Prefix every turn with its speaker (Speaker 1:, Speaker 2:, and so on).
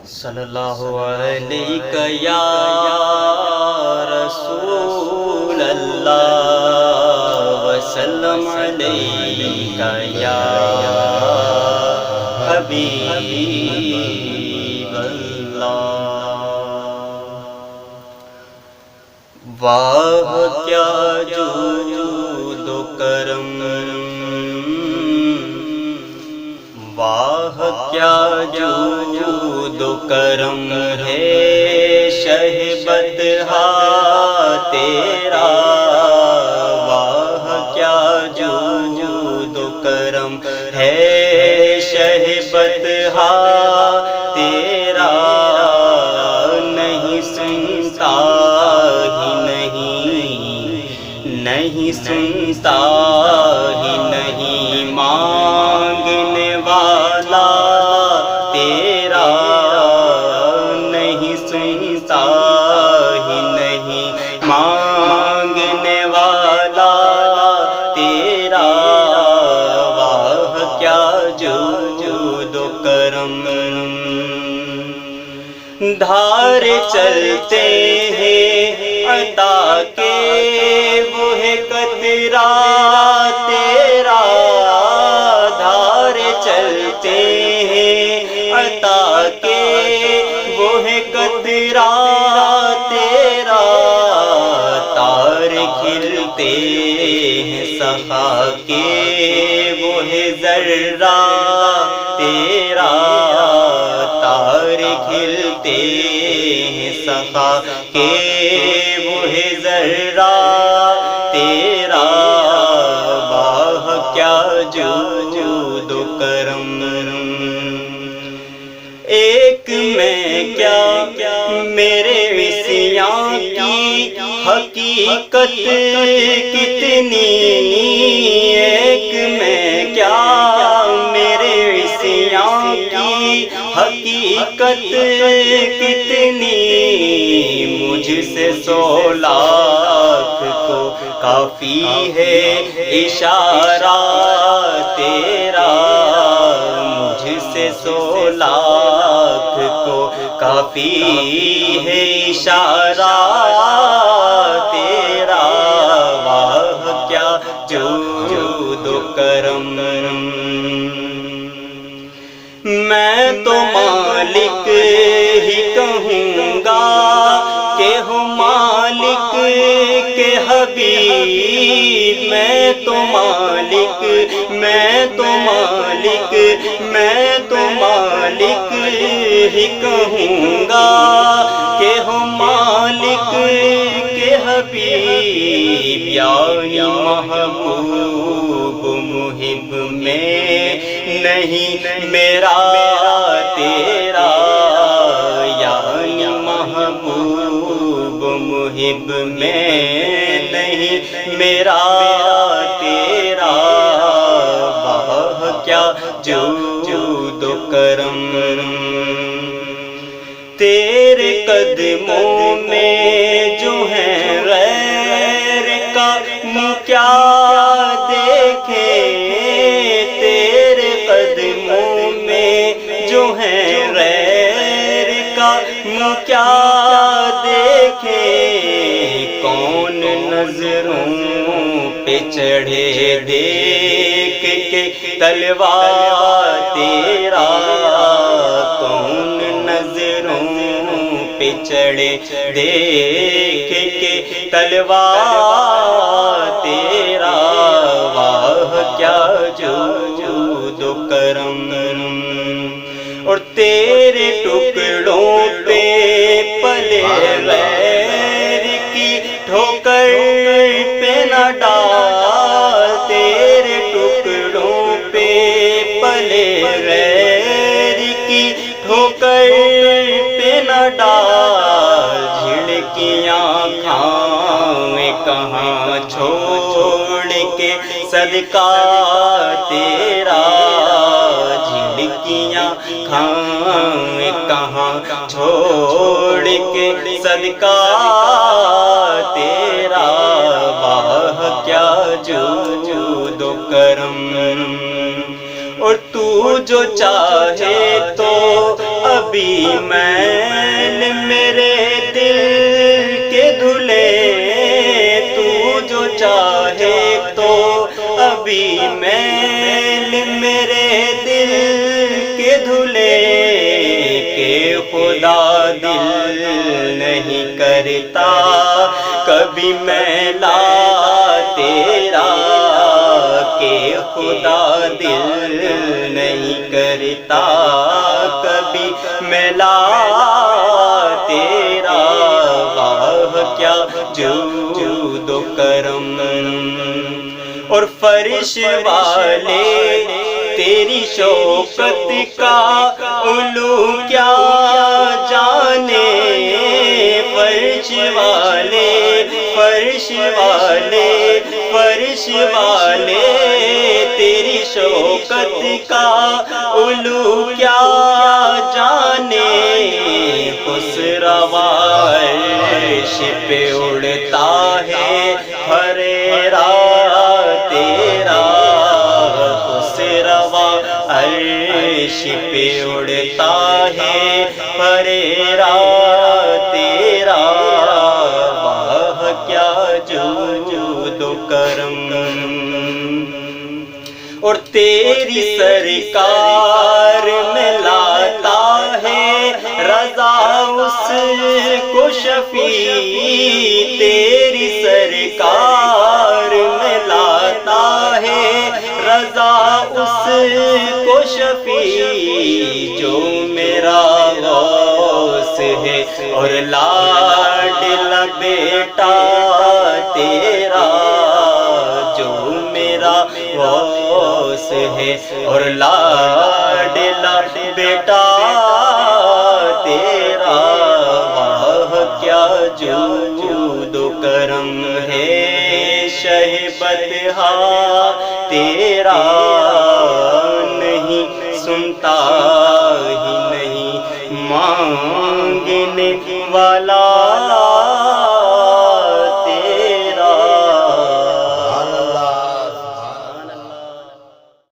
Speaker 1: صلی اللہ علیہ یا رسول اللہ وسلم علیہ یا حبیب اللہ۔ واہ کیا جود و کرم، واہ کیا جود و کرم ہے شہبتہا تیرا، واہ کیا جود و کرم ہے شہبتہا تیرا، نہیں سنتا ہی نہیں سنتا ہی نہیں مانگنے والا تیرا، نہیں سنتا ہی نہیں مانگنے والا تیرا، واہ کیا جود و کرم۔ دھار چلتے ہیں عطا کے وہ ہے قطرہ تیرا، دھار چلتے ہیں عطا کے وہ ہے قطرہ تیرا، تار کھلتے ہیں سخا کے وہ ہے ذرہ تیرا، تار کھلتے ہیں سخا کے وہ ہے ذرہ تیرا، واہ کیا جود و کرم۔ ایک میں کیا میرے وسیاں کی حقیقت کتنی، ایک میں کیا میرے وسیاں کی حقیقت کتنی، مجھ سے 100 لاکھ کو کافی ہے اشارہ تیرا، مجھ سے 100 لاکھ کو کافی ہے اشارہ تیرا، واہ کیا جود و کرم۔ میں تو مالک ہی کہوں گا کہ ہوں مالک کے حبیب، میں تو مالک ہی کہوں گا کہ ہوں مالک کے حبیب، یعنی محبوب محب میں نہیں میرا تیرا، یعنی محبوب محب میں نہیں میرا تیرا، واہ کیا جود و کرم۔ تیرے قدموں میں جو ہے غیر کا منہ کیا دیکھے، تیرے قدموں میں جو ہے غیر کا منہ کیا دیکھے، کون نظروں پہ چڑھے دیکھ کے تلوار تیرا، کون نظروں پہ چڑھے دیکھ کے تلوار تیرا، واہ کیا جود و کرم۔ اور تیرے ٹکڑوں پہ پلے غیر کی ٹھوکر پہ نہ ڈال، تیرے ٹکڑوں پہ پلے غیر کی ٹھوکر پہ نہ ڈال، جھڑکیاں کھائیں کہاں چھوڑ کے صدقہ تیرا، جھڑکیاں کھائیں کہاں چھوڑ کے صدقہ تیرا، واہ کیا جود و کرم۔ اور تو جو چاہے تو اب ابھی میل میرے دل کے دھلے، تو جو چاہے تو ابھی میل میرے دل کے دھلے، کہ خدا دل نہیں کرتا کبھی میلا تیرا، کہ خدا دل نہیں کرتا کبھی میلا تیرا، واہ کیا جود و کرم، اور فرش والے تیری شوقت کا علو کیا جانے، فرش والے فرش والے فرش والے تیری شوقت کا علو کیا جانے، خسروا عرش پہ اڑتا ہے پھریرا تیرا، خسروا عرش پہ اڑتا ہے پھریرا تیرا، واہ کیا جود و کرم، اور تیری سرکار میں لاتا ہے رضا اس کو شفیع، تیری سرکار میں لاتا ہے رضا اس کو شفیع، جو میرا غوث ہے اور لاڈلا بیٹا تیرا، جو میرا غوث ہے اور لاڈلا بیٹا تیرا، واہ کیا جود و کرم ہے شہ بطحا تیرا، نہیں سنتا ہی نہیں مانگنے والا